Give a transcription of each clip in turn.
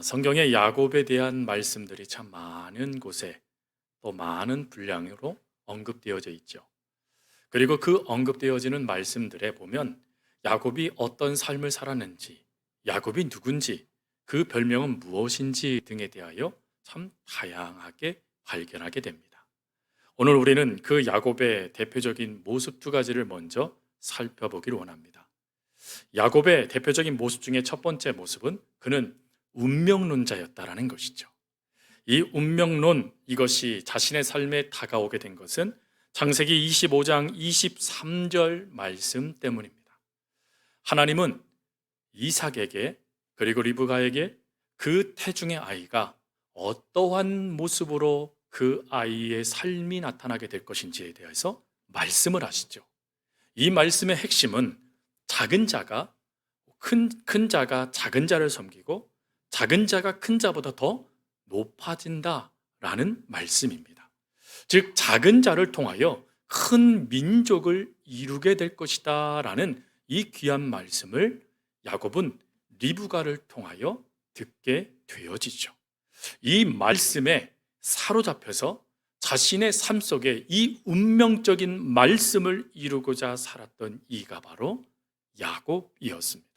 성경의 야곱에 대한 말씀들이 참 많은 곳에 또 많은 분량으로 언급되어져 있죠. 그리고 그 언급되어지는 말씀들에 보면 야곱이 어떤 삶을 살았는지, 야곱이 누군지, 그 별명은 무엇인지 등에 대하여 참 다양하게 발견하게 됩니다. 오늘 우리는 그 야곱의 대표적인 모습 두 가지를 먼저 살펴보기를 원합니다. 야곱의 대표적인 모습 중에 첫 번째 모습은 그는 운명론자였다라는 것이죠. 이 운명론, 이것이 자신의 삶에 다가오게 된 것은 창세기 25장 23절 말씀 때문입니다. 하나님은 이삭에게 그리고 리브가에게 그 태중의 아이가 어떠한 모습으로 그 아이의 삶이 나타나게 될 것인지에 대해서 말씀을 하시죠. 이 말씀의 핵심은 작은 자가 큰 자가 작은 자를 섬기고 작은 자가 큰 자보다 더 높아진다라는 말씀입니다. 즉 작은 자를 통하여 큰 민족을 이루게 될 것이다라는 이 귀한 말씀을 야곱은 리브가를 통하여 듣게 되어지죠. 이 말씀에 사로잡혀서 자신의 삶 속에 이 운명적인 말씀을 이루고자 살았던 이가 바로 야곱이었습니다.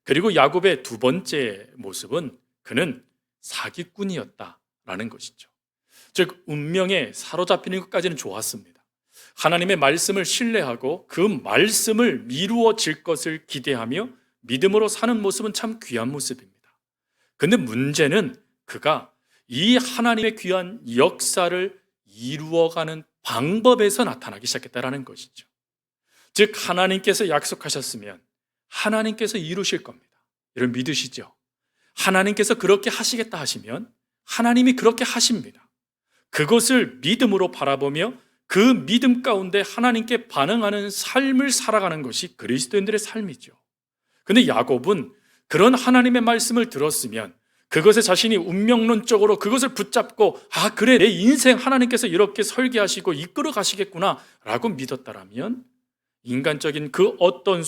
그리고 야곱의 두 번째 모습은 그는 사기꾼이었다라는 것이죠. 즉 운명에 사로잡히는 것까지는 좋았습니다. 하나님의 말씀을 신뢰하고 그 말씀을 이루어질 것을 기대하며 믿음으로 사는 모습은 참 귀한 모습입니다. 그런데 문제는 그가 이 하나님의 귀한 역사를 이루어가는 방법에서 나타나기 시작했다는 것이죠. 즉 하나님께서 약속하셨으면 하나님께서 이루실 겁니다. 여러분 믿으시죠? 하나님께서 그렇게 하시겠다 하시면 하나님이 그렇게 하십니다. 그것을 믿음으로 바라보며 그 믿음 가운데 하나님께 반응하는 삶을 살아가는 것이 그리스도인들의 삶이죠. 그런데 야곱은 그런 하나님의 말씀을 들었으면 그것에 자신이 운명론적으로 그것을 붙잡고 그래 내 인생 하나님께서 이렇게 설계하시고 이끌어 가시겠구나 라고 믿었다라면 인간적인 그 어떤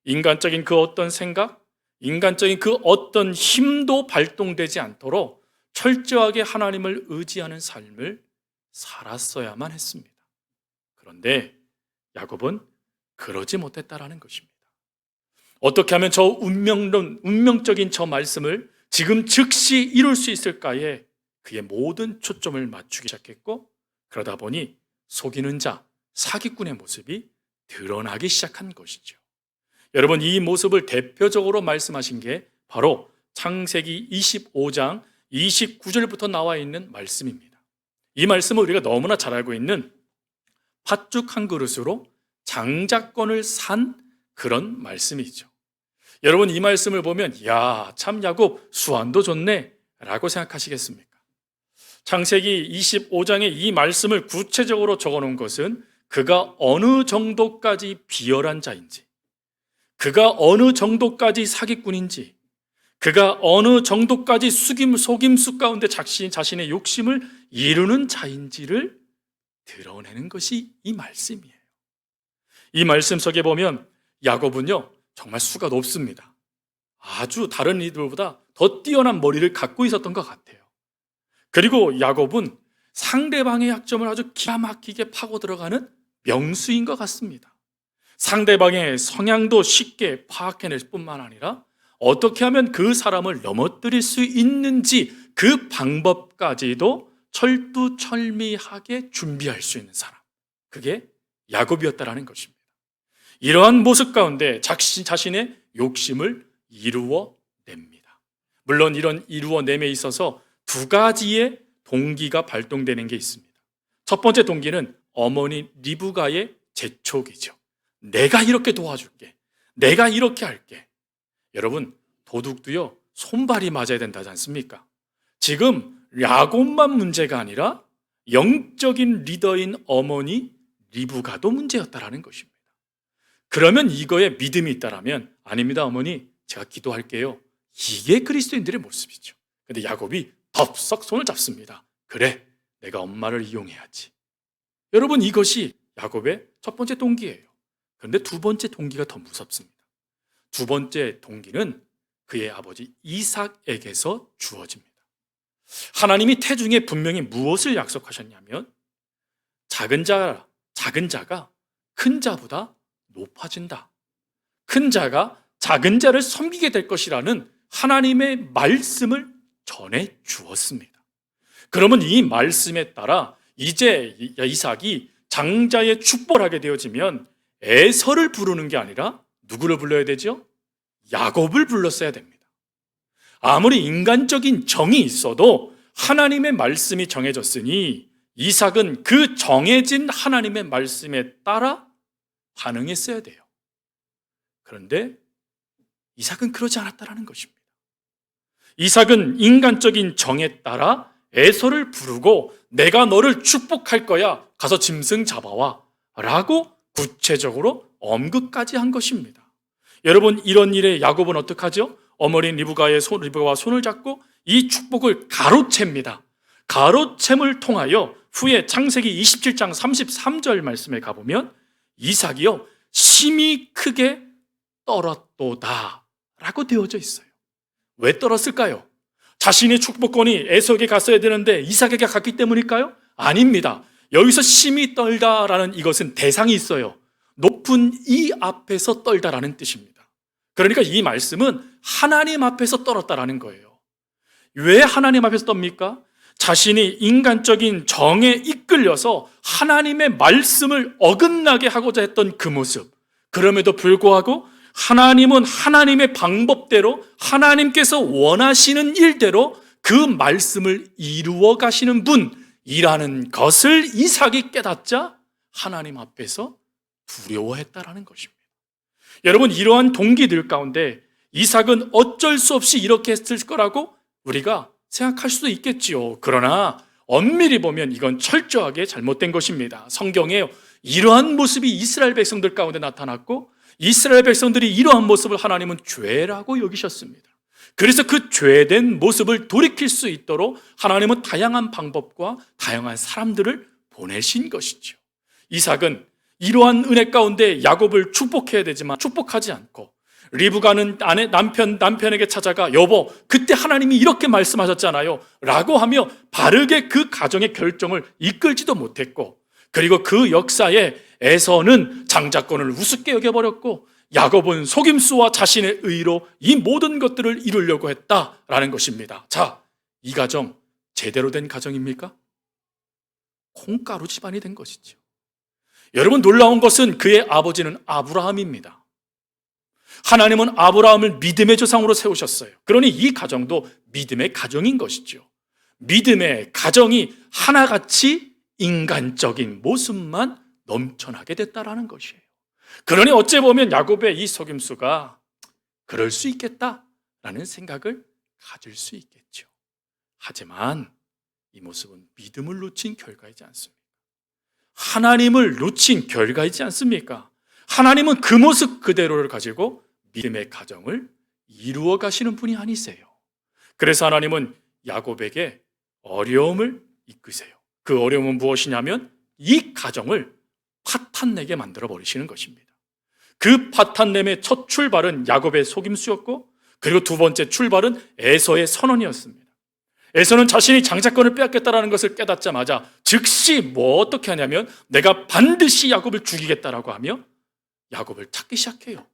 인간적인 그 어떤 생각, 인간적인 그 어떤 힘도 발동되지 않도록 철저하게 하나님을 의지하는 삶을 살았어야만 했습니다. 그런데 야곱은 그러지 못했다라는 것입니다. 어떻게 하면 저 운명적인 저 말씀을 지금 즉시 이룰 수 있을까에 그의 모든 초점을 맞추기 시작했고, 그러다 보니 속이는 자, 사기꾼의 모습이 드러나기 시작한 것이죠. 여러분 이 모습을 대표적으로 말씀하신 게 바로 창세기 25장 29절부터 나와 있는 말씀입니다. 이 말씀은 우리가 너무나 잘 알고 있는 팥죽 한 그릇으로 장자권을 산 그런 말씀이죠. 여러분 이 말씀을 보면 참 야곱 수완도 좋네 라고 생각하시겠습니까? 창세기 25장에 이 말씀을 구체적으로 적어놓은 것은 그가 어느 정도까지 비열한 자인지, 그가 어느 정도까지 사기꾼인지, 그가 어느 정도까지 속임수 가운데 자신의 욕심을 이루는 자인지를 드러내는 것이 이 말씀이에요. 이 말씀 속에 보면 야곱은요 정말 수가 높습니다. 아주 다른 이들보다 더 뛰어난 머리를 갖고 있었던 것 같아요. 그리고 야곱은 상대방의 약점을 아주 기가 막히게 파고 들어가는 명수인 것 같습니다. 상대방의 성향도 쉽게 파악해낼 뿐만 아니라 어떻게 하면 그 사람을 넘어뜨릴 수 있는지 그 방법까지도 철두철미하게 준비할 수 있는 사람, 그게 야곱이었다라는 것입니다. 이러한 모습 가운데 자신의 욕심을 이루어냅니다. 물론 이런 이루어냄에 있어서 두 가지의 동기가 발동되는 게 있습니다. 첫 번째 동기는 어머니 리브가의 재촉이죠. 내가 이렇게 도와줄게, 내가 이렇게 할게. 여러분 도둑도요 손발이 맞아야 된다지 않습니까? 지금 야곱만 문제가 아니라 영적인 리더인 어머니 리브가도 문제였다라는 것입니다. 그러면 이거에 믿음이 있다라면 아닙니다 어머니 제가 기도할게요, 이게 그리스도인들의 모습이죠. 근데 야곱이 덥석 손을 잡습니다. 그래 내가 엄마를 이용해야지. 여러분 이것이 야곱의 첫 번째 동기예요. 그런데 두 번째 동기가 더 무섭습니다. 두 번째 동기는 그의 아버지 이삭에게서 주어집니다. 하나님이 태중에 분명히 무엇을 약속하셨냐면 작은 자가 큰 자보다 높아진다. 큰 자가 작은 자를 섬기게 될 것이라는 하나님의 말씀을 전해 주었습니다. 그러면 이 말씀에 따라 이제 이삭이 장자의 축복을 하게 되어지면 에서를 부르는 게 아니라 누구를 불러야 되죠? 야곱을 불렀어야 됩니다. 아무리 인간적인 정이 있어도 하나님의 말씀이 정해졌으니 이삭은 그 정해진 하나님의 말씀에 따라 반응했어야 돼요. 그런데 이삭은 그러지 않았다라는 것입니다. 이삭은 인간적인 정에 따라 에서를 부르고 내가 너를 축복할 거야, 가서 짐승 잡아와 라고 구체적으로 언급까지 한 것입니다. 여러분, 이런 일에 야곱은 어떡하죠? 어머니 리브가와 손을 잡고 이 축복을 가로챕니다. 가로챔을 통하여 후에 창세기 27장 33절 말씀에 가보면 이삭이요 심히 크게 떨었도다 라고 되어져 있어요. 왜 떨었을까요? 자신의 축복권이 에서에게 갔어야 되는데 이삭에게 갔기 때문일까요? 아닙니다. 여기서 심히 떨다라는 이것은 대상이 있어요. 높은 이 앞에서 떨다라는 뜻입니다. 그러니까 이 말씀은 하나님 앞에서 떨었다라는 거예요. 왜 하나님 앞에서 떱니까? 자신이 인간적인 정에 이끌려서 하나님의 말씀을 어긋나게 하고자 했던 그 모습, 그럼에도 불구하고 하나님은 하나님의 방법대로 하나님께서 원하시는 일대로 그 말씀을 이루어 가시는 분이라는 것을 이삭이 깨닫자 하나님 앞에서 두려워했다라는 것입니다. 여러분, 이러한 동기들 가운데 이삭은 어쩔 수 없이 이렇게 했을 거라고 우리가 생각할 수도 있겠지요. 그러나 엄밀히 보면 이건 철저하게 잘못된 것입니다. 성경에 이러한 모습이 이스라엘 백성들 가운데 나타났고 이스라엘 백성들이 이러한 모습을 하나님은 죄라고 여기셨습니다. 그래서 그 죄된 모습을 돌이킬 수 있도록 하나님은 다양한 방법과 다양한 사람들을 보내신 것이죠. 이삭은 이러한 은혜 가운데 야곱을 축복해야 되지만 축복하지 않고 리브가는 남편에게 찾아가 여보 그때 하나님이 이렇게 말씀하셨잖아요 라고 하며 바르게 그 가정의 결정을 이끌지도 못했고, 그리고 그 역사에 에서는 장자권을 우습게 여겨버렸고 야곱은 속임수와 자신의 의로 이 모든 것들을 이루려고 했다라는 것입니다. 자, 이 가정 제대로 된 가정입니까? 콩가루 집안이 된 것이죠. 여러분, 놀라운 것은 그의 아버지는 아브라함입니다. 하나님은 아브라함을 믿음의 조상으로 세우셨어요. 그러니 이 가정도 믿음의 가정인 것이죠. 믿음의 가정이 하나같이 인간적인 모습만 넘쳐나게 됐다라는 것이에요. 그러니 어찌 보면 야곱의 이 속임수가 그럴 수 있겠다라는 생각을 가질 수 있겠죠. 하지만 이 모습은 믿음을 놓친 결과이지 않습니까? 하나님을 놓친 결과이지 않습니까? 하나님은 그 모습 그대로를 가지고 믿음의 가정을 이루어 가시는 분이 아니세요. 그래서 하나님은 야곱에게 어려움을 이끄세요. 그 어려움은 무엇이냐면 이 가정을 파탄내게 만들어 버리시는 것입니다. 그 파탄냄의 첫 출발은 야곱의 속임수였고, 그리고 두 번째 출발은 에서의 선언이었습니다. 에서는 자신이 장자권을 빼앗겠다라는 것을 깨닫자마자 즉시 어떻게 하냐면 내가 반드시 야곱을 죽이겠다라고 하며 야곱을 찾기 시작해요.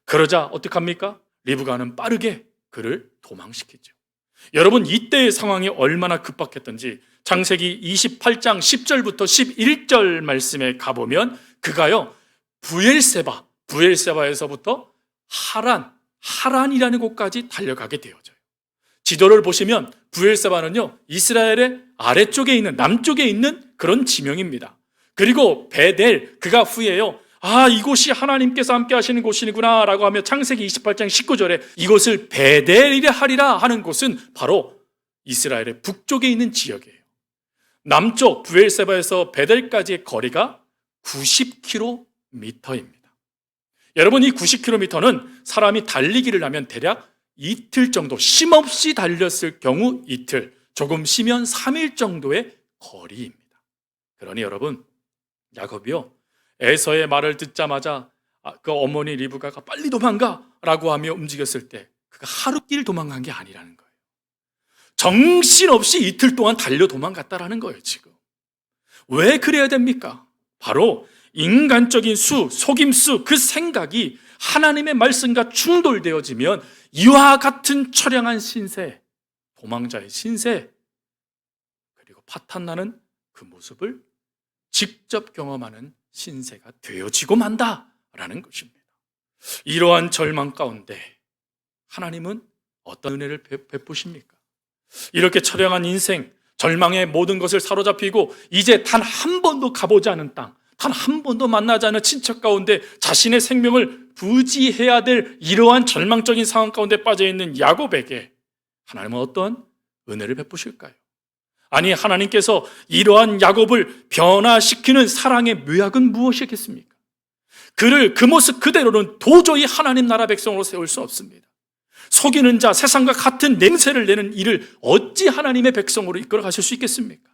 그러자 어떡합니까? 리브가는 빠르게 그를 도망시키죠. 여러분, 이때의 상황이 얼마나 급박했던지 창세기 28장 10절부터 11절 말씀에 가보면 그가요 부엘세바에서부터 하란이라는 곳까지 달려가게 되어져요. 지도를 보시면 부엘세바는요 이스라엘의 아래쪽에 있는 남쪽에 있는 그런 지명입니다. 그리고 베델, 그가 후에요 이곳이 하나님께서 함께 하시는 곳이구나 라고 하며 창세기 28장 19절에 이곳을 베델이라 하리라 하는 곳은 바로 이스라엘의 북쪽에 있는 지역이에요. 남쪽 부엘세바에서 베델까지의 거리가 90km입니다. 여러분, 이 90km는 사람이 달리기를 하면 대략 이틀 정도, 쉼없이 달렸을 경우 이틀, 조금 쉬면 3일 정도의 거리입니다. 그러니 여러분, 야곱이요 에서의 말을 듣자마자 그 어머니 리브가가 빨리 도망가 라고 하며 움직였을 때 그가 하루길 도망간 게 아니라는 거예요. 정신없이 이틀 동안 달려 도망갔다라는 거예요, 지금. 왜 그래야 됩니까? 바로 인간적인 속임수, 그 생각이 하나님의 말씀과 충돌되어지면 이와 같은 처량한 신세, 도망자의 신세, 그리고 파탄나는 그 모습을 직접 경험하는 신세가 되어지고 만다라는 것입니다. 이러한 절망 가운데 하나님은 어떤 은혜를 베푸십니까? 이렇게 처량한 인생, 절망의 모든 것을 사로잡히고 이제 단 한 번도 가보지 않은 땅, 단 한 번도 만나지 않은 친척 가운데 자신의 생명을 부지해야 될 이러한 절망적인 상황 가운데 빠져있는 야곱에게 하나님은 어떤 은혜를 베푸실까요? 아니, 하나님께서 이러한 야곱을 변화시키는 사랑의 묘약은 무엇이겠습니까? 그를 그 모습 그대로는 도저히 하나님 나라 백성으로 세울 수 없습니다. 속이는 자, 세상과 같은 냄새를 내는 일을 어찌 하나님의 백성으로 이끌어 가실 수 있겠습니까?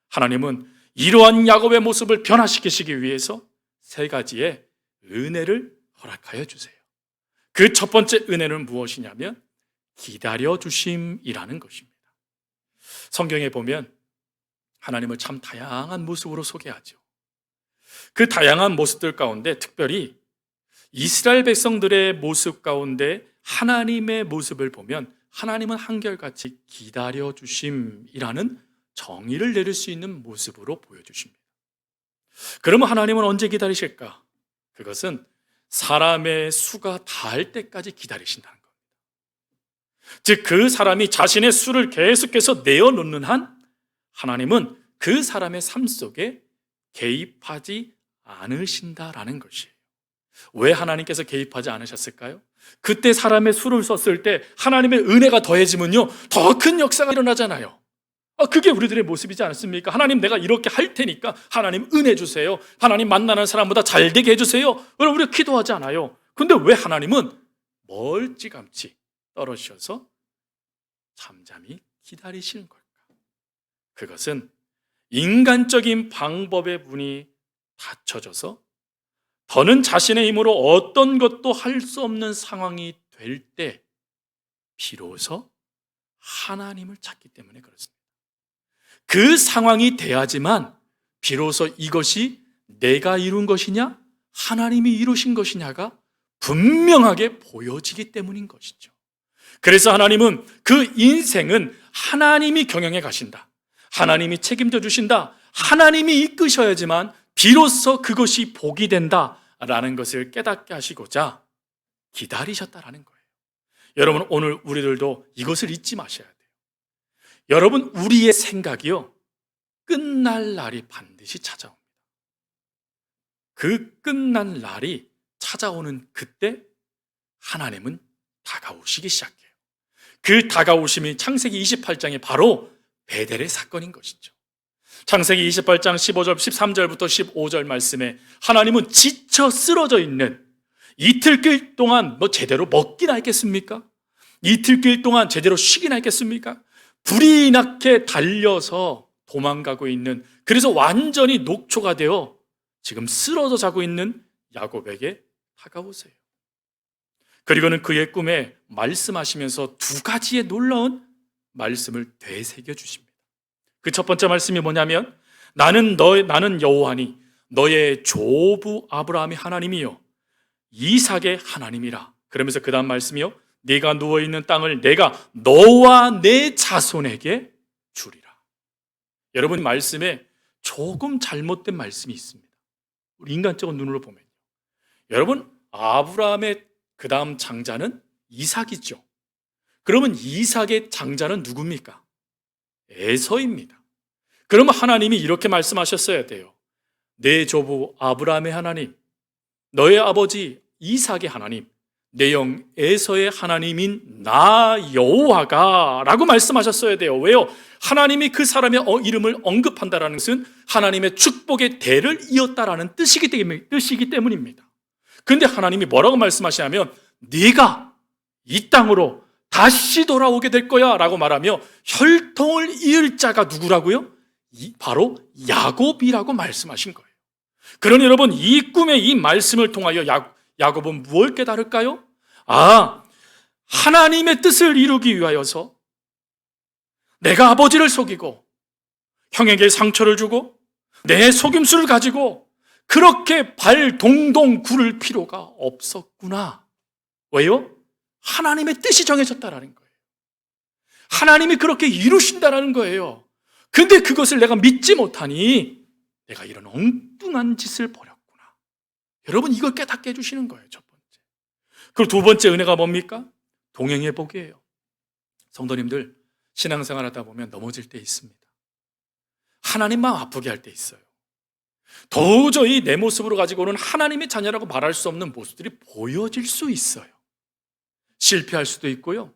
하나님은 이러한 야곱의 모습을 변화시키시기 위해서 세 가지의 은혜를 허락하여 주세요. 그 첫 번째 은혜는 무엇이냐면 기다려주심이라는 것입니다. 성경에 보면 하나님을 참 다양한 모습으로 소개하죠. 그 다양한 모습들 가운데 특별히 이스라엘 백성들의 모습 가운데 하나님의 모습을 보면 하나님은 한결같이 기다려주심이라는 정의를 내릴 수 있는 모습으로 보여주십니다. 그러면 하나님은 언제 기다리실까? 그것은 사람의 수가 다할 때까지 기다리신다는 겁니다. 즉, 그 사람이 자신의 수를 계속해서 내어놓는 한 하나님은 그 사람의 삶 속에 개입하지 않으신다라는 것이에요. 왜 하나님께서 개입하지 않으셨을까요? 그때 사람의 수를 썼을 때 하나님의 은혜가 더해지면요, 더 큰 역사가 일어나잖아요. 그게 우리들의 모습이지 않습니까? 하나님, 내가 이렇게 할 테니까 하나님 은혜 주세요. 하나님, 만나는 사람보다 잘 되게 해주세요. 여러분, 우리가 기도하지 않아요. 근데 왜 하나님은 멀찌감치 떨어지셔서 잠잠히 기다리시는 걸까? 그것은 인간적인 방법의 문이 닫혀져서 더는 자신의 힘으로 어떤 것도 할 수 없는 상황이 될 때 비로소 하나님을 찾기 때문에 그렇습니다. 그 상황이 돼야지만 비로소 이것이 내가 이룬 것이냐, 하나님이 이루신 것이냐가 분명하게 보여지기 때문인 것이죠. 그래서 하나님은 그 인생은 하나님이 경영해 가신다, 하나님이 책임져 주신다, 하나님이 이끄셔야지만 비로소 그것이 복이 된다라는 것을 깨닫게 하시고자 기다리셨다라는 거예요. 여러분, 오늘 우리들도 이것을 잊지 마셔야 돼요. 여러분, 우리의 생각이요, 끝날 날이 반드시 찾아옵니다. 그 끝난 날이 찾아오는 그때 하나님은 다가오시기 시작해요. 그 다가오심이 창세기 28장에 바로 베델의 사건인 것이죠. 창세기 28장 15절, 13절부터 15절 말씀에 하나님은 지쳐 쓰러져 있는, 이틀길 동안 제대로 먹기나 했겠습니까? 이틀길 동안 제대로 쉬기나 했겠습니까? 불이 나게 달려서 도망가고 있는, 그래서 완전히 녹초가 되어 지금 쓰러져 자고 있는 야곱에게 다가오세요. 그리고는 그의 꿈에 말씀하시면서 두 가지의 놀라운 말씀을 되새겨 주십니다. 그 첫 번째 말씀이 뭐냐면 나는 여호와니 너의 조부 아브라함의 하나님이요 이삭의 하나님이라. 그러면서 그 다음 말씀이요, 네가 누워있는 땅을 내가 너와 내 자손에게 주리라. 여러분, 말씀에 조금 잘못된 말씀이 있습니다. 우리 인간적인 눈으로 보면, 여러분, 아브라함의 그 다음 장자는 이삭이죠. 그러면 이삭의 장자는 누굽니까? 에서입니다. 그러면 하나님이 이렇게 말씀하셨어야 돼요. 내 조부 아브라함의 하나님, 너의 아버지 이삭의 하나님, 내 영 에서의 하나님인 나 여호와가 라고 말씀하셨어야 돼요. 왜요? 하나님이 그 사람의 이름을 언급한다는 것은 하나님의 축복의 대를 이었다라는 뜻이기 때문입니다. 그런데 하나님이 뭐라고 말씀하시냐면 네가 이 땅으로 다시 돌아오게 될 거야 라고 말하며 혈통을 이을 자가 누구라고요? 바로 야곱이라고 말씀하신 거예요. 그러니 여러분, 이 꿈의 이 말씀을 통하여 야곱은 무엇을 깨달을까요? 하나님의 뜻을 이루기 위하여서 내가 아버지를 속이고 형에게 상처를 주고 내 속임수를 가지고 그렇게 발 동동 구를 필요가 없었구나. 왜요? 하나님의 뜻이 정해졌다라는 거예요. 하나님이 그렇게 이루신다라는 거예요. 근데 그것을 내가 믿지 못하니 내가 이런 엉뚱한 짓을 벌였구나. 여러분, 이걸 깨닫게 해주시는 거예요. 첫 번째. 그리고 두 번째 은혜가 뭡니까? 동행의 복이에요. 성도님들, 신앙생활 하다 보면 넘어질 때 있습니다. 하나님 마음 아프게 할 때 있어요. 도저히 내 모습으로 가지고는 하나님의 자녀라고 말할 수 없는 모습들이 보여질 수 있어요. 실패할 수도 있고요.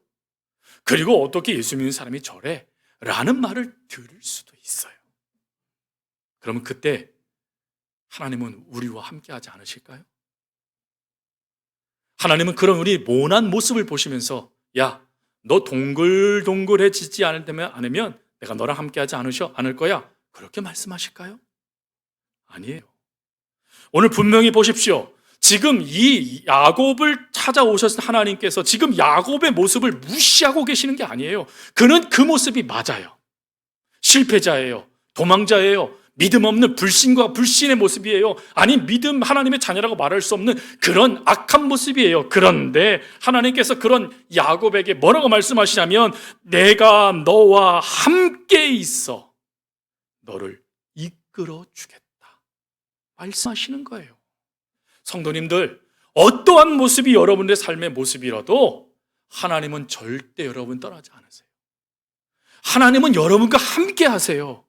그리고 어떻게 예수 믿는 사람이 저래? 라는 말을 들을 수도 있어요. 그러면 그때 하나님은 우리와 함께 하지 않으실까요? 하나님은 그런 우리 모난 모습을 보시면서 야, 너 동글동글해지지 않으면 내가 너랑 함께 하지 않을 거야. 그렇게 말씀하실까요? 아니에요. 오늘 분명히 보십시오. 지금 이 야곱을 찾아오셨을 하나님께서 지금 야곱의 모습을 무시하고 계시는 게 아니에요. 그는 그 모습이 맞아요. 실패자예요. 도망자예요. 믿음 없는 불신과 불신의 모습이에요. 아니, 믿음 하나님의 자녀라고 말할 수 없는 그런 악한 모습이에요. 그런데 하나님께서 그런 야곱에게 뭐라고 말씀하시냐면 내가 너와 함께 있어 너를 이끌어 주겠다 말씀하시는 거예요. 성도님들, 어떠한 모습이 여러분의 삶의 모습이라도 하나님은 절대 여러분 떠나지 않으세요. 하나님은 여러분과 함께 하세요.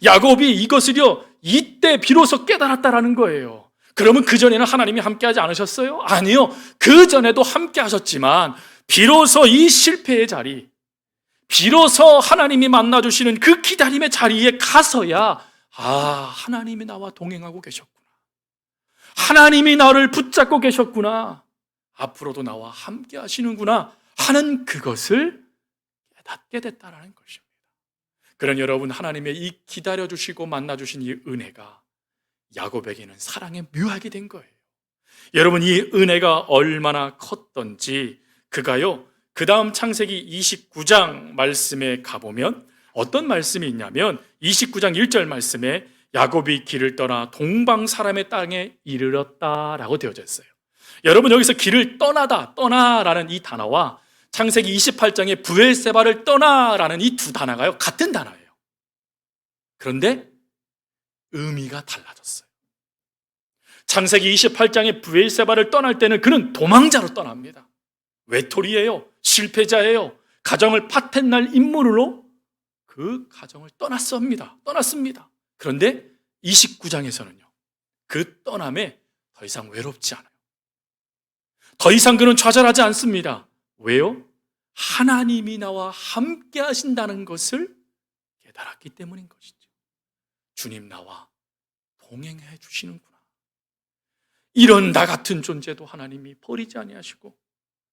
야곱이 이것을요, 이때 비로소 깨달았다라는 거예요. 그러면 그전에는 하나님이 함께 하지 않으셨어요? 아니요. 그전에도 함께 하셨지만 비로소 이 실패의 자리, 비로소 하나님이 만나주시는 그 기다림의 자리에 가서야 하나님이 나와 동행하고 계셨구나. 하나님이 나를 붙잡고 계셨구나. 앞으로도 나와 함께 하시는구나 하는 그것을 깨닫게 됐다는 것입니다. 그런 여러분, 하나님의 이 기다려주시고 만나주신 이 은혜가 야곱에게는 사랑의 묘약이 된 거예요. 여러분, 이 은혜가 얼마나 컸던지 그가요, 그 다음 창세기 29장 말씀에 가보면 어떤 말씀이 있냐면 29장 1절 말씀에 야곱이 길을 떠나 동방 사람의 땅에 이르렀다라고 되어져 있어요. 여러분, 여기서 길을 떠나라는 이 단어와 창세기 28장의 브엘세바를 떠나라는 이 두 단어가요, 같은 단어예요. 그런데 의미가 달라졌어요. 창세기 28장의 브엘세바를 떠날 때는 그는 도망자로 떠납니다. 외톨이예요. 실패자예요. 가정을 파탄날 인물로 그 가정을 떠났습니다. 그런데 29장에서는요, 그 떠남에 더 이상 외롭지 않아요. 더 이상 그는 좌절하지 않습니다. 왜요? 하나님이 나와 함께 하신다는 것을 깨달았기 때문인 것이죠. 주님 나와 동행해 주시는구나. 이런 나 같은 존재도 하나님이 버리지 아니하시고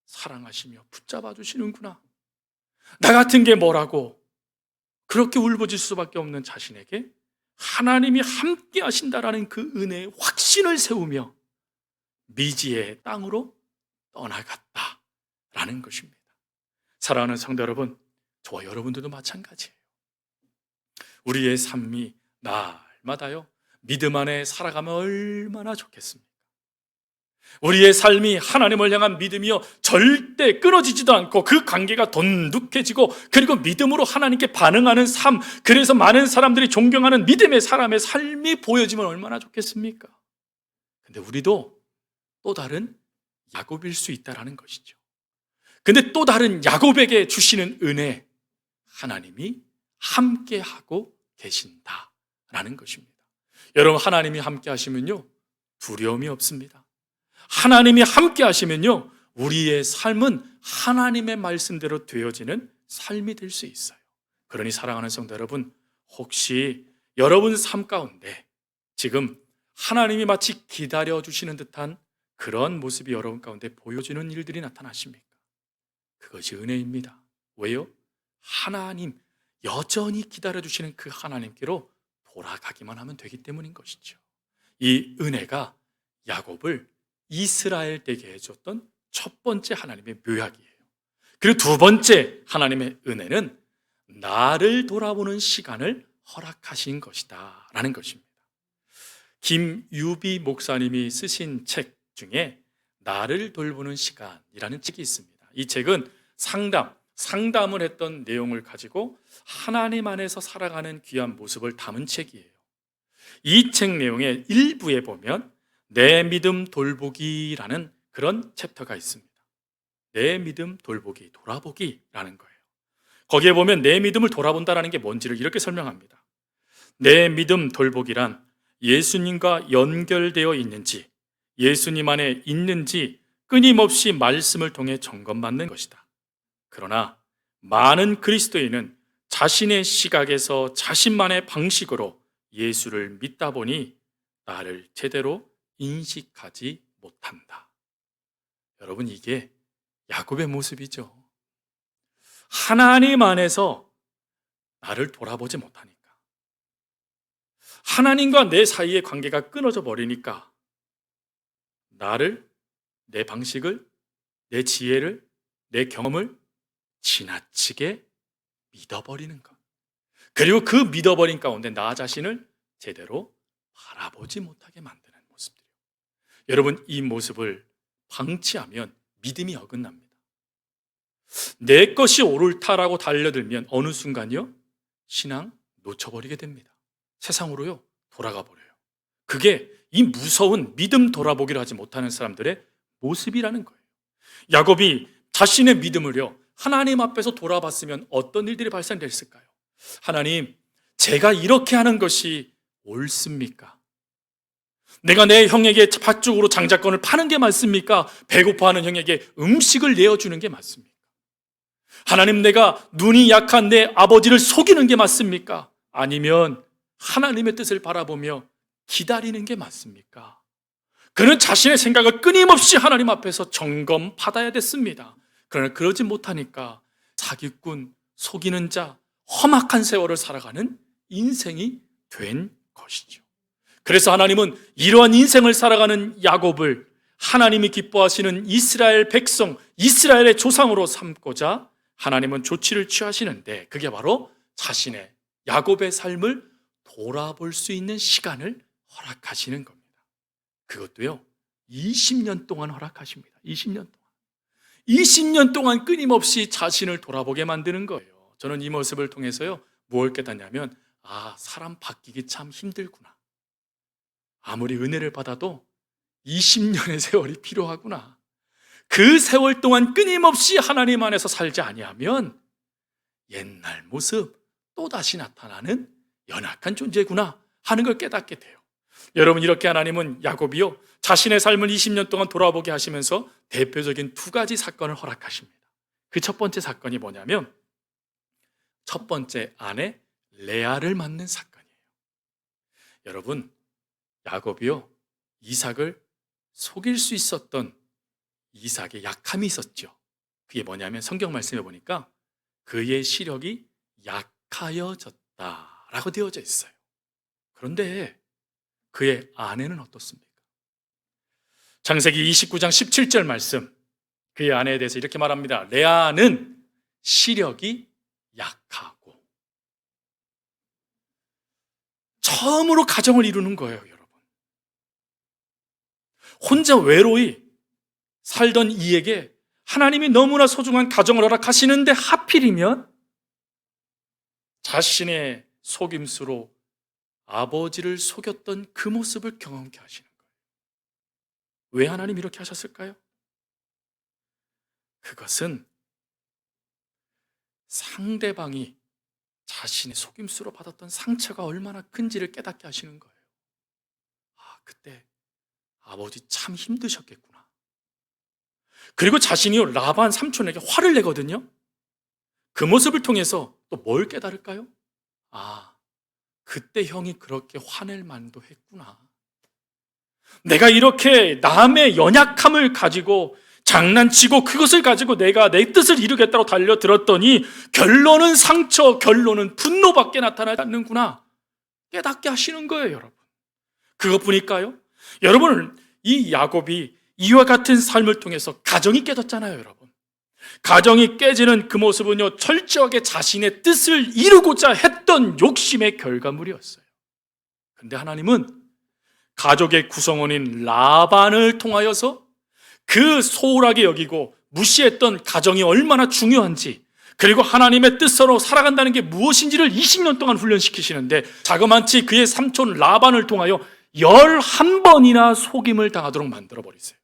사랑하시며 붙잡아 주시는구나. 나 같은 게 뭐라고 그렇게 울부짖을 수밖에 없는 자신에게 하나님이 함께 하신다라는 그 은혜의 확신을 세우며 미지의 땅으로 떠나갔다라는 것입니다. 사랑하는 성도 여러분, 저와 여러분들도 마찬가지예요. 우리의 삶이 날마다요, 믿음 안에 살아가면 얼마나 좋겠습니까? 우리의 삶이 하나님을 향한 믿음이요, 절대 끊어지지도 않고 그 관계가 돈독해지고 그리고 믿음으로 하나님께 반응하는 삶, 그래서 많은 사람들이 존경하는 믿음의 사람의 삶이 보여지면 얼마나 좋겠습니까? 근데 우리도 또 다른 야곱일 수 있다는 것이죠. 근데 또 다른 야곱에게 주시는 은혜, 하나님이 함께하고 계신다라는 것입니다. 여러분, 하나님이 함께 하시면요, 두려움이 없습니다. 하나님이 함께 하시면요, 우리의 삶은 하나님의 말씀대로 되어지는 삶이 될 수 있어요. 그러니 사랑하는 성도 여러분, 혹시 여러분 삶 가운데 지금 하나님이 마치 기다려주시는 듯한 그런 모습이 여러분 가운데 보여지는 일들이 나타나십니까? 그것이 은혜입니다. 왜요? 하나님, 여전히 기다려주시는 그 하나님께로 돌아가기만 하면 되기 때문인 것이죠. 이 은혜가 야곱을 이스라엘 되게 해줬던 첫 번째 하나님의 묘약이에요. 그리고 두 번째 하나님의 은혜는 나를 돌아보는 시간을 허락하신 것이다 라는 것입니다. 김유비 목사님이 쓰신 책 중에 나를 돌보는 시간이라는 책이 있습니다. 이 책은 상담을 했던 내용을 가지고 하나님 안에서 살아가는 귀한 모습을 담은 책이에요. 이 책 내용의 일부에 보면 내 믿음 돌보기라는 그런 챕터가 있습니다. 내 믿음 돌아보기라는 거예요. 거기에 보면 내 믿음을 돌아본다는 게 뭔지를 이렇게 설명합니다. 내 믿음 돌보기란 예수님과 연결되어 있는지, 예수님 안에 있는지 끊임없이 말씀을 통해 점검받는 것이다. 그러나 많은 그리스도인은 자신의 시각에서 자신만의 방식으로 예수를 믿다 보니 나를 제대로 인식하지 못한다. 여러분, 이게 야곱의 모습이죠. 하나님 안에서 나를 돌아보지 못하니까, 하나님과 내 사이의 관계가 끊어져 버리니까 나를, 내 방식을, 내 지혜를, 내 경험을 지나치게 믿어버리는 것. 그리고 그 믿어버린 가운데 나 자신을 제대로 바라보지 못하게 만드는 모습들이에요. 여러분, 이 모습을 방치하면 믿음이 어긋납니다. 내 것이 옳다라고 달려들면 어느 순간이요, 신앙 놓쳐버리게 됩니다. 세상으로요 돌아가 버려요. 그게 이 무서운 믿음 돌아보기를 하지 못하는 사람들의 모습이라는 거예요. 야곱이 자신의 믿음을요 하나님 앞에서 돌아봤으면 어떤 일들이 발생됐을까요? 하나님, 제가 이렇게 하는 것이 옳습니까? 내가 내 형에게 팥죽으로 장자권을 파는 게 맞습니까? 배고파하는 형에게 음식을 내어주는 게 맞습니까? 하나님, 내가 눈이 약한 내 아버지를 속이는 게 맞습니까? 아니면 하나님의 뜻을 바라보며 기다리는 게 맞습니까? 그는 자신의 생각을 끊임없이 하나님 앞에서 점검받아야 됐습니다. 그러나 그러지 못하니까 사기꾼, 속이는 자, 험악한 세월을 살아가는 인생이 된 것이죠. 그래서 하나님은 이러한 인생을 살아가는 야곱을 하나님이 기뻐하시는 이스라엘 백성, 이스라엘의 조상으로 삼고자 하나님은 조치를 취하시는데, 그게 바로 자신의 야곱의 삶을 돌아볼 수 있는 시간을 허락하시는 겁니다. 그것도요 20년 동안 허락하십니다. 20년 동안 끊임없이 자신을 돌아보게 만드는 거예요. 저는 이 모습을 통해서요 뭘 깨닫냐면, 사람 바뀌기 참 힘들구나. 아무리 은혜를 받아도 20년의 세월이 필요하구나. 그 세월 동안 끊임없이 하나님 안에서 살지 아니하면 옛날 모습 또다시 나타나는 연약한 존재구나 하는 걸 깨닫게 돼요. 여러분, 이렇게 하나님은 야곱이요 자신의 삶을 20년 동안 돌아보게 하시면서 대표적인 두 가지 사건을 허락하십니다. 그 첫 번째 사건이 뭐냐면, 첫 번째 아내 레아를 만난 사건이에요. 여러분, 야곱이요 이삭을 속일 수 있었던 이삭의 약함이 있었죠. 그게 뭐냐면, 성경 말씀에 보니까 그의 시력이 약하여졌다라고 되어져 있어요. 그런데 그의 아내는 어떻습니까? 창세기 29장 17절 말씀, 그의 아내에 대해서 이렇게 말합니다. 레아는 시력이 약하고. 처음으로 가정을 이루는 거예요, 여러분. 혼자 외로이 살던 이에게 하나님이 너무나 소중한 가정을 허락하시는데, 하필이면 자신의 속임수로 아버지를 속였던 그 모습을 경험케 하시는 거예요. 왜 하나님 이렇게 하셨을까요? 그것은 상대방이 자신의 속임수로 받았던 상처가 얼마나 큰지를 깨닫게 하시는 거예요. 그때 아버지 참 힘드셨겠구나. 그리고 자신이 라반 삼촌에게 화를 내거든요. 그 모습을 통해서 또 뭘 깨달을까요? 그때 형이 그렇게 화낼 만도 했구나. 내가 이렇게 남의 연약함을 가지고 장난치고 그것을 가지고 내가 내 뜻을 이루겠다고 달려들었더니 결론은 상처, 결론은 분노밖에 나타나지 않는구나. 깨닫게 하시는 거예요, 여러분. 그것뿐일까요? 여러분, 이 야곱이 이와 같은 삶을 통해서 가정이 깨졌잖아요, 여러분. 가정이 깨지는 그 모습은요, 철저하게 자신의 뜻을 이루고자 했던 욕심의 결과물이었어요. 그런데 하나님은 가족의 구성원인 라반을 통하여서 그 소홀하게 여기고 무시했던 가정이 얼마나 중요한지, 그리고 하나님의 뜻으로 살아간다는 게 무엇인지를 20년 동안 훈련시키시는데, 자그마치 그의 삼촌 라반을 통하여 11번이나 속임을 당하도록 만들어버리세요.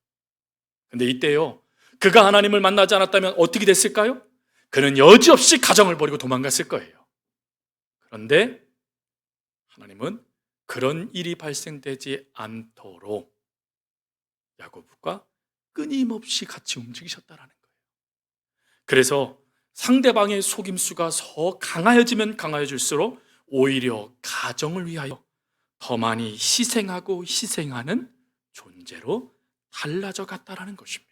근데 이때요, 그가 하나님을 만나지 않았다면 어떻게 됐을까요? 그는 여지없이 가정을 버리고 도망갔을 거예요. 그런데 하나님은 그런 일이 발생되지 않도록 야곱과 끊임없이 같이 움직이셨다라는 거예요. 그래서 상대방의 속임수가 더 강하여지면 강하여질수록 오히려 가정을 위하여 더 많이 희생하고 희생하는 존재로 달라져 갔다라는 것입니다.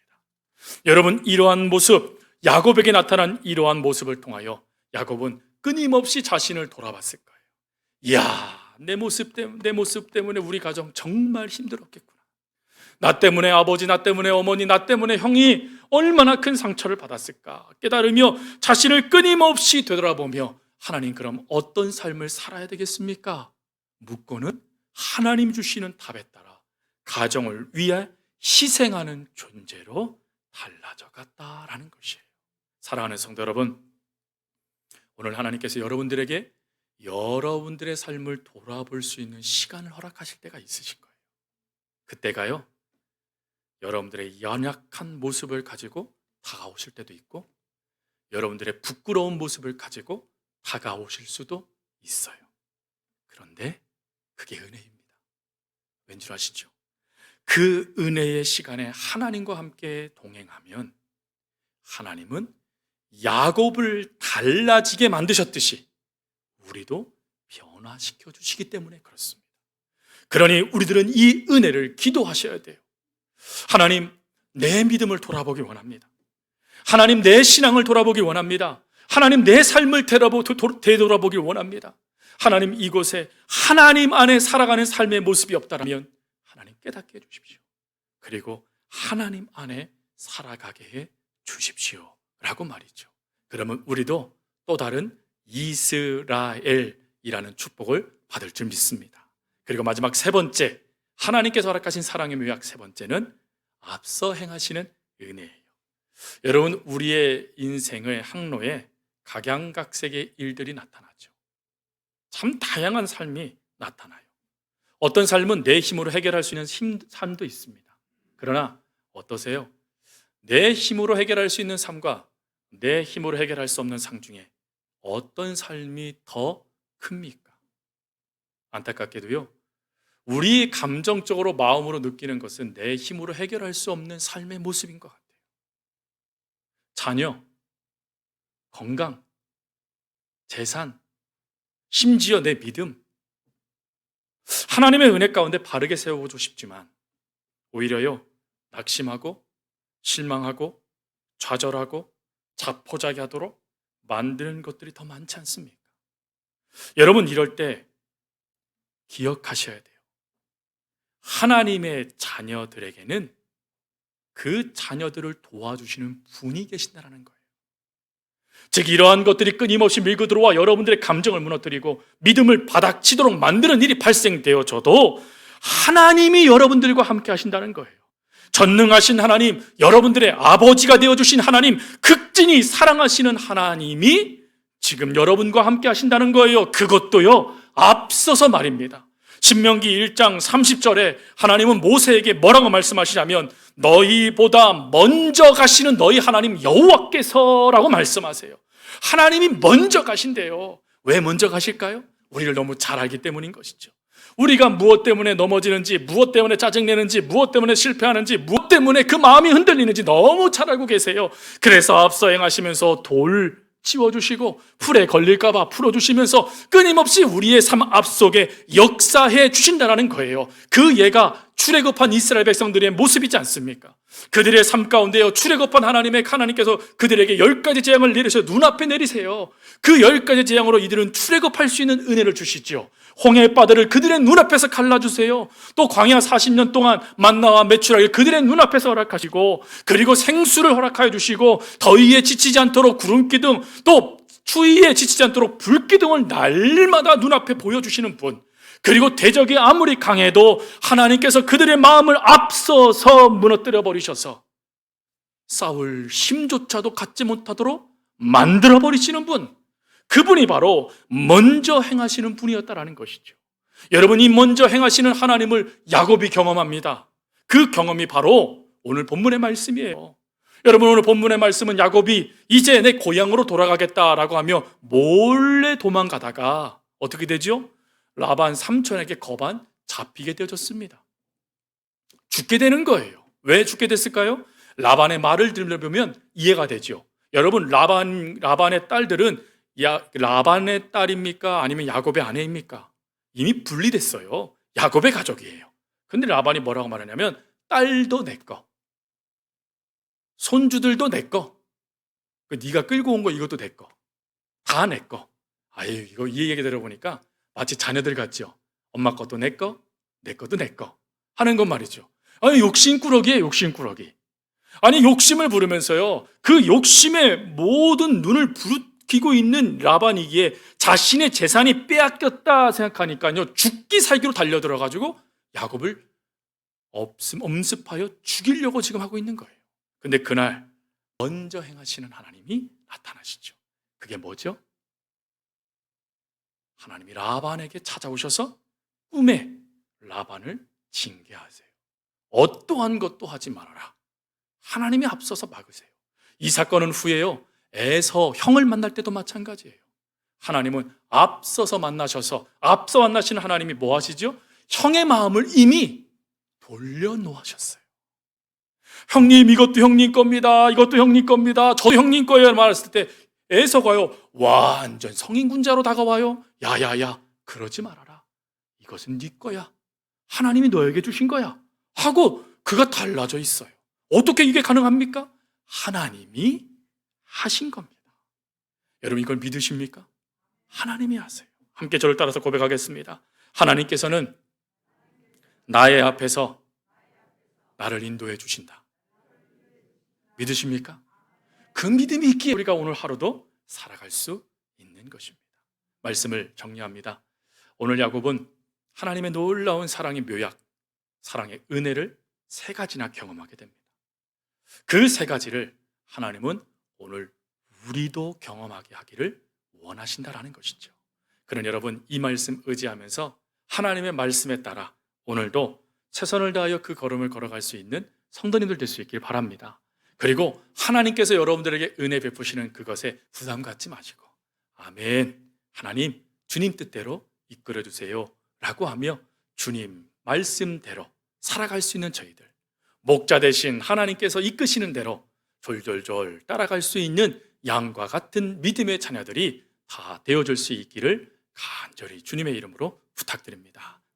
여러분, 이러한 모습, 야곱에게 나타난 이러한 모습을 통하여 야곱은 끊임없이 자신을 돌아봤을 거예요. 이야, 내 모습 때문에 우리 가정 정말 힘들었겠구나. 나 때문에 아버지, 나 때문에 어머니, 나 때문에 형이 얼마나 큰 상처를 받았을까 깨달으며 자신을 끊임없이 되돌아보며, 하나님, 그럼 어떤 삶을 살아야 되겠습니까? 묻고는 하나님 주시는 답에 따라 가정을 위해 희생하는 존재로 달라져 갔다라는 것이에요. 사랑하는 성도 여러분, 오늘 하나님께서 여러분들에게 여러분들의 삶을 돌아볼 수 있는 시간을 허락하실 때가 있으실 거예요. 그때가요, 여러분들의 연약한 모습을 가지고 다가오실 때도 있고, 여러분들의 부끄러운 모습을 가지고 다가오실 수도 있어요. 그런데 그게 은혜입니다. 왠 줄 아시죠? 그 은혜의 시간에 하나님과 함께 동행하면 하나님은 야곱을 달라지게 만드셨듯이 우리도 변화시켜 주시기 때문에 그렇습니다. 그러니 우리들은 이 은혜를 기도하셔야 돼요. 하나님, 내 믿음을 돌아보기 원합니다. 하나님, 내 신앙을 돌아보기 원합니다. 하나님, 내 삶을 되돌아보기 원합니다. 하나님, 이곳에 하나님 안에 살아가는 삶의 모습이 없다면 하나님 깨닫게 해주십시오. 그리고 하나님 안에 살아가게 해 주십시오 라고 말이죠. 그러면 우리도 또 다른 이스라엘이라는 축복을 받을 줄 믿습니다. 그리고 마지막 세 번째, 하나님께서 허락하신 사랑의 묘약 세 번째는 앞서 행하시는 은혜예요. 여러분, 우리의 인생의 항로에 각양각색의 일들이 나타나죠. 참 다양한 삶이 나타나요. 어떤 삶은 내 힘으로 해결할 수 있는 삶도 있습니다. 그러나 어떠세요? 내 힘으로 해결할 수 있는 삶과 내 힘으로 해결할 수 없는 삶 중에 어떤 삶이 더 큽니까? 안타깝게도요, 우리 감정적으로 마음으로 느끼는 것은 내 힘으로 해결할 수 없는 삶의 모습인 것 같아요. 자녀, 건강, 재산, 심지어 내 믿음, 하나님의 은혜 가운데 바르게 세워보고 싶지만 오히려요, 낙심하고 실망하고 좌절하고 자포자기하도록 만드는 것들이 더 많지 않습니까? 여러분, 이럴 때 기억하셔야 돼요. 하나님의 자녀들에게는 그 자녀들을 도와주시는 분이 계신다는 거예요. 즉, 이러한 것들이 끊임없이 밀고 들어와 여러분들의 감정을 무너뜨리고 믿음을 바닥치도록 만드는 일이 발생되어져도 하나님이 여러분들과 함께 하신다는 거예요. 전능하신 하나님, 여러분들의 아버지가 되어주신 하나님, 극진히 사랑하시는 하나님이 지금 여러분과 함께 하신다는 거예요. 그것도요, 앞서서 말입니다. 신명기 1장 30절에 하나님은 모세에게 뭐라고 말씀하시냐면 너희보다 먼저 가시는 너희 하나님 여호와께서라고 말씀하세요. 하나님이 먼저 가신대요. 왜 먼저 가실까요? 우리를 너무 잘 알기 때문인 것이죠. 우리가 무엇 때문에 넘어지는지, 무엇 때문에 짜증내는지, 무엇 때문에 실패하는지, 무엇 때문에 그 마음이 흔들리는지 너무 잘 알고 계세요. 그래서 앞서 행하시면서 돌 치워주시고 풀에 걸릴까 봐 풀어주시면서 끊임없이 우리의 삶 앞속에 역사해 주신다는 거예요. 그 예가 출애굽한 이스라엘 백성들의 모습이지 않습니까? 그들의 삶 가운데요, 출애굽한 하나님께서 그들에게 10가지 재앙을 내리셔 눈앞에 내리세요. 그 10가지 재앙으로 이들은 출애굽할 수 있는 은혜를 주시죠. 홍해의 바다를 그들의 눈앞에서 갈라주세요. 또 광야 40년 동안 만나와 메추라기를 그들의 눈앞에서 허락하시고, 그리고 생수를 허락하여 주시고, 더위에 지치지 않도록 구름기둥, 또 추위에 지치지 않도록 불기둥을 날마다 눈앞에 보여주시는 분, 그리고 대적이 아무리 강해도 하나님께서 그들의 마음을 앞서서 무너뜨려 버리셔서 싸울 힘조차도 갖지 못하도록 만들어 버리시는 분, 그분이 바로 먼저 행하시는 분이었다라는 것이죠. 여러분, 이 먼저 행하시는 하나님을 야곱이 경험합니다. 그 경험이 바로 오늘 본문의 말씀이에요. 여러분, 오늘 본문의 말씀은 야곱이 이제 내 고향으로 돌아가겠다라고 하며 몰래 도망가다가 어떻게 되죠? 라반 삼촌에게 거반 잡히게 되어졌습니다. 죽게 되는 거예요. 왜 죽게 됐을까요? 라반의 말을 들어보면 이해가 되죠. 여러분, 라반의 딸들은 라반의 딸입니까? 아니면 야곱의 아내입니까? 이미 분리됐어요. 야곱의 가족이에요. 근데 라반이 뭐라고 말하냐면, 딸도 내 거, 손주들도 내 거, 네가 끌고 온 거 이것도 내 거, 다 내 거. 아유, 이거 이 얘기 들어보니까 마치 자녀들 같죠. 엄마 것도 내 거, 내 것도 내 거 하는 것 말이죠. 아니, 욕심꾸러기예요, 욕심꾸러기. 아니, 욕심을 부르면서요, 그 욕심에 모든 눈을 부르키고 있는 라반이기에 자신의 재산이 빼앗겼다 생각하니까요, 죽기 살기로 달려들어가지고 야곱을 엄습하여 죽이려고 지금 하고 있는 거예요. 근데 그날 먼저 행하시는 하나님이 나타나시죠. 그게 뭐죠? 하나님이 라반에게 찾아오셔서 꿈에 라반을 징계하세요. 어떠한 것도 하지 말아라. 하나님이 앞서서 막으세요. 이 사건은 후에요, 에서 형을 만날 때도 마찬가지예요. 하나님은 앞서 만나시는 하나님이 뭐 하시죠? 형의 마음을 이미 돌려놓으셨어요. 형님, 이것도 형님 겁니다. 이것도 형님 겁니다. 저도 형님 거예요. 말했을 때 에서가요, 완전 성인군자로 다가와요. 야야야, 그러지 말아라. 이것은 네 거야. 하나님이 너에게 주신 거야. 하고 그가 달라져 있어요. 어떻게 이게 가능합니까? 하나님이 하신 겁니다. 여러분, 이걸 믿으십니까? 하나님이 하세요. 함께 저를 따라서 고백하겠습니다. 하나님께서는 나의 앞에서 나를 인도해 주신다. 믿으십니까? 그 믿음이 있기에 우리가 오늘 하루도 살아갈 수 있는 것입니다. 말씀을 정리합니다. 오늘 야곱은 하나님의 놀라운 사랑의 묘약, 사랑의 은혜를 3가지나 경험하게 됩니다. 그 3가지를 하나님은 오늘 우리도 경험하게 하기를 원하신다라는 것이죠. 그런 여러분, 이 말씀 의지하면서 하나님의 말씀에 따라 오늘도 최선을 다하여 그 걸음을 걸어갈 수 있는 성도님들 될 수 있길 바랍니다. 그리고 하나님께서 여러분들에게 은혜 베푸시는 그것에 부담 갖지 마시고, 아멘, 하나님, 주님 뜻대로 이끌어 주세요 라고 하며 주님 말씀대로 살아갈 수 있는 저희들, 목자 대신 하나님께서 이끄시는 대로 졸졸졸 따라갈 수 있는 양과 같은 믿음의 자녀들이 다 되어줄 수 있기를 간절히 주님의 이름으로 부탁드립니다.